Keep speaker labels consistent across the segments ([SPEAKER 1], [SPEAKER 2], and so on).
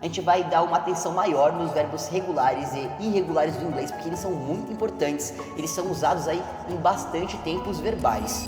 [SPEAKER 1] A gente vai dar uma atenção maior nos verbos regulares e irregulares do inglês, porque eles são muito importantes, eles são usados aí em bastante tempos verbais.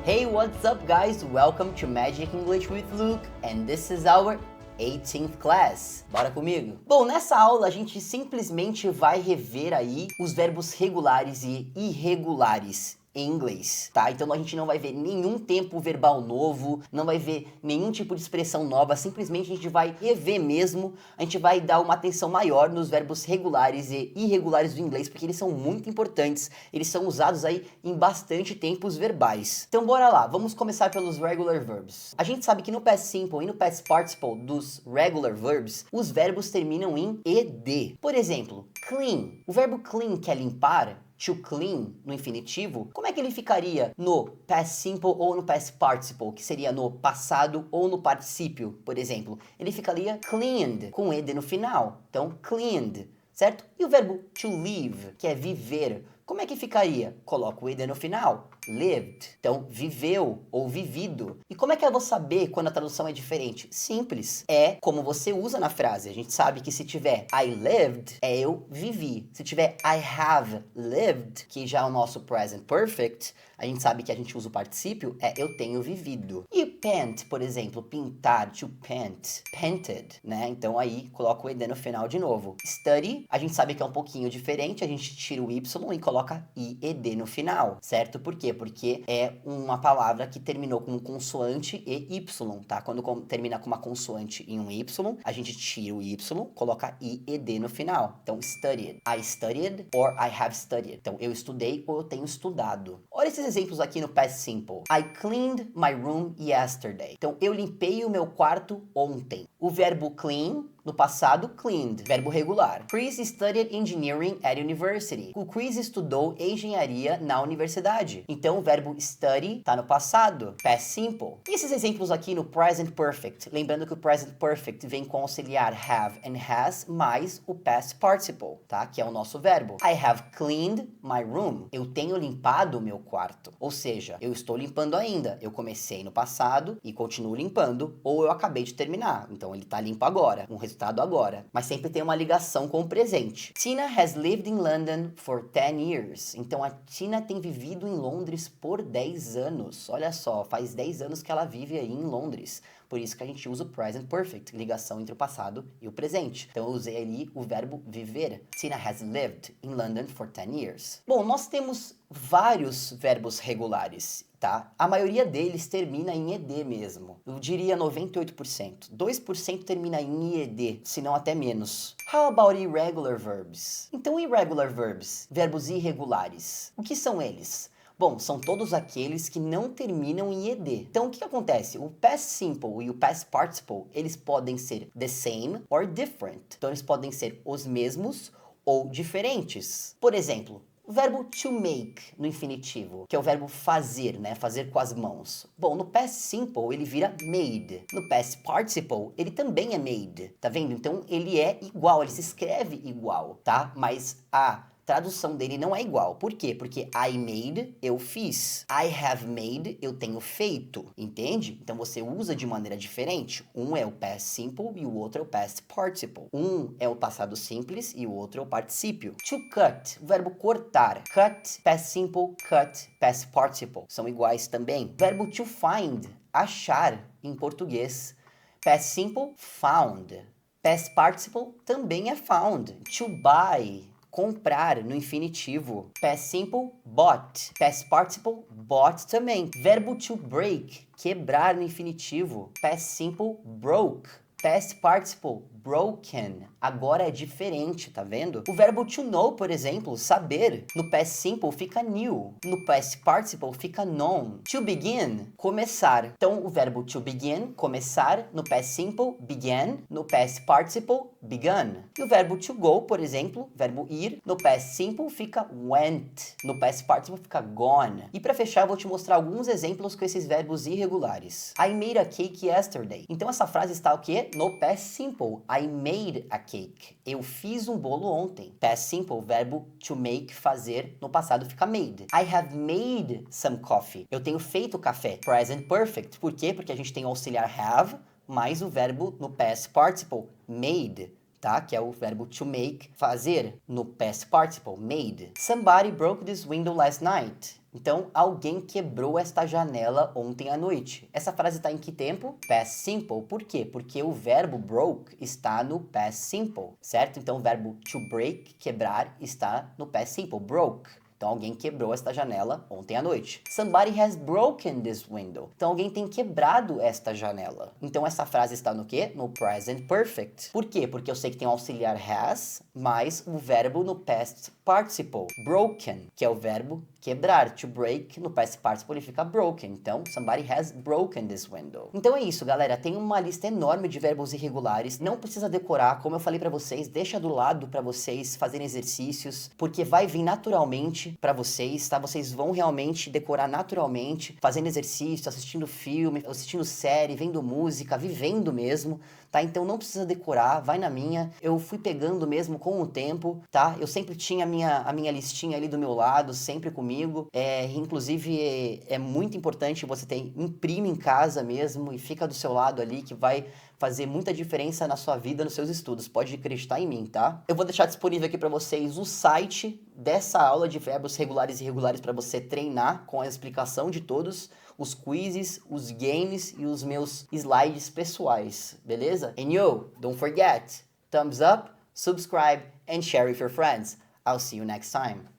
[SPEAKER 1] Hey, what's up guys? Welcome to Magic English with Luke, and this is our 18th class. Bora comigo? Bom, nessa aula a gente simplesmente vai rever aí os verbos regulares e irregulares em inglês, tá? Então a gente não vai ver nenhum tempo verbal novo, não vai ver nenhum tipo de expressão nova, simplesmente a gente vai rever mesmo, a gente vai dar uma atenção maior nos verbos regulares e irregulares do inglês, porque eles são muito importantes, eles são usados aí em bastante tempos verbais. Então bora lá, vamos começar pelos regular verbs. A gente sabe que no past simple e no past participle dos regular verbs, os verbos terminam em ed. Por exemplo, clean. O verbo clean, que é limpar, to clean, no infinitivo, como é que ele ficaria no past simple ou no past participle, que seria no passado ou no particípio, por exemplo? Ele ficaria cleaned, com ed no final. Então, cleaned, certo? E o verbo to live, que é viver, como é que ficaria? Coloca o ed no final. Lived. Então, viveu ou vivido. E como é que eu vou saber quando a tradução é diferente? Simples. É como você usa na frase. A gente sabe que se tiver I lived, é eu vivi. Se tiver I have lived, que já é o nosso present perfect, a gente sabe que a gente usa o particípio, é eu tenho vivido. E paint, por exemplo, pintar, to paint, painted, né? Então aí coloca o ed no final de novo. Study, a gente sabe que é um pouquinho diferente, a gente tira o y e coloca ied no final, certo? Por quê? Porque é uma palavra que terminou com consoante e y, tá? Quando termina com uma consoante e um y, a gente tira o y, coloca ied no final. Então, studied. I studied or I have studied. Então, eu estudei ou eu tenho estudado. Olha esses exemplos aqui no past simple. I cleaned my room yesterday. Então, eu limpei o meu quarto ontem. O verbo clean, no passado, cleaned, verbo regular. Chris studied engineering at university. O Chris estudou engenharia na universidade. Então, o verbo study está no passado, past simple. E esses exemplos aqui no present perfect? Lembrando que o present perfect vem com auxiliar have and has mais o past participle, tá? Que é o nosso verbo. I have cleaned my room. Eu tenho limpado o meu quarto. Ou seja, eu estou limpando ainda. Eu comecei no passado e continuo limpando, ou eu acabei de terminar. Então, ele está limpo agora. Um resultado agora, mas sempre tem uma ligação com o presente. Tina has lived in London for 10 years. Então a Tina tem vivido em Londres por 10 anos. Olha só, faz 10 anos que ela vive aí em Londres. Por isso que a gente usa o present perfect, ligação entre o passado e o presente. Então eu usei ali o verbo viver. Tina has lived in London for 10 years. Bom, nós temos vários verbos regulares, tá? A maioria deles termina em ed mesmo. Eu diria 98%. 2% termina em ied, se não até menos. How about irregular verbs? Então, irregular verbs, verbos irregulares. O que são eles? Bom, são todos aqueles que não terminam em ed. Então, o que acontece? O past simple e o past participle, eles podem ser the same or different. Então, eles podem ser os mesmos ou diferentes. Por exemplo, o verbo to make, no infinitivo, que é o verbo fazer, né? Fazer com as mãos. Bom, no past simple, ele vira made. No past participle, ele também é made. Tá vendo? Então, ele é igual, ele se escreve igual, tá? Mas a tradução dele não é igual. Por quê? Porque I made, eu fiz. I have made, eu tenho feito. Entende? Então você usa de maneira diferente. Um é o past simple e o outro é o past participle. Um é o passado simples e o outro é o particípio. To cut, o verbo cortar. Cut, past simple, cut, past participle. São iguais também. Verbo to find, achar em português. Past simple, found. Past participle também é found. To buy, comprar no infinitivo. Past simple, bought. Past participle, bought também. Verbo to break, quebrar no infinitivo. Past simple, broke. Past participle, broken. Agora é diferente, tá vendo? O verbo to know, por exemplo, saber, no past simple fica knew. No past participle fica known. To begin, começar. Então, o verbo to begin, começar, no past simple, began. No past participle, begun. E o verbo to go, por exemplo, verbo ir, no past simple fica went. No past participle fica gone. E para fechar, eu vou te mostrar alguns exemplos com esses verbos irregulares. I made a cake yesterday. Então, essa frase está o quê? quê? No past simple. I made a cake. Eu fiz um bolo ontem. Past simple, verbo to make, fazer. No passado fica made. I have made some coffee. Eu tenho feito café. Present perfect. Por quê? Porque a gente tem o auxiliar have, mais o verbo no past participle, made. Tá? Que é o verbo to make, fazer, no past participle, made. Somebody broke this window last night. Então, alguém quebrou esta janela ontem à noite. Essa frase está em que tempo? Past simple. Por quê? Porque o verbo broke está no past simple, certo? Então, o verbo to break, quebrar, está no past simple, broke. Então, alguém quebrou esta janela ontem à noite. Somebody has broken this window. Então, alguém tem quebrado esta janela. Então, essa frase está no quê? No present perfect. Por quê? Porque eu sei que tem o auxiliar has, mais o verbo no past participle. Broken, que é o verbo quebrar. To break, no past participle, ele fica broken. Então, somebody has broken this window. Então, é isso, galera. Tem uma lista enorme de verbos irregulares. Não precisa decorar. Como eu falei pra vocês, deixa do lado pra vocês fazerem exercícios, porque vai vir naturalmente para vocês, tá? Vocês vão realmente decorar naturalmente, fazendo exercício, assistindo filme, assistindo série, vendo música, vivendo mesmo, tá? Então não precisa decorar, vai na minha. Eu fui pegando mesmo com o tempo, tá? Eu sempre tinha a minha listinha ali do meu lado, sempre comigo. Inclusive, é muito importante você imprime em casa mesmo e fica do seu lado ali, que vai fazer muita diferença na sua vida, nos seus estudos. Pode acreditar em mim, tá? Eu vou deixar disponível aqui para vocês o site dessa aula de verbos regulares e irregulares para você treinar com a explicação de todos, os quizzes, os games e os meus slides pessoais, beleza? And yo, don't forget, thumbs up, subscribe and share with your friends. I'll see you next time.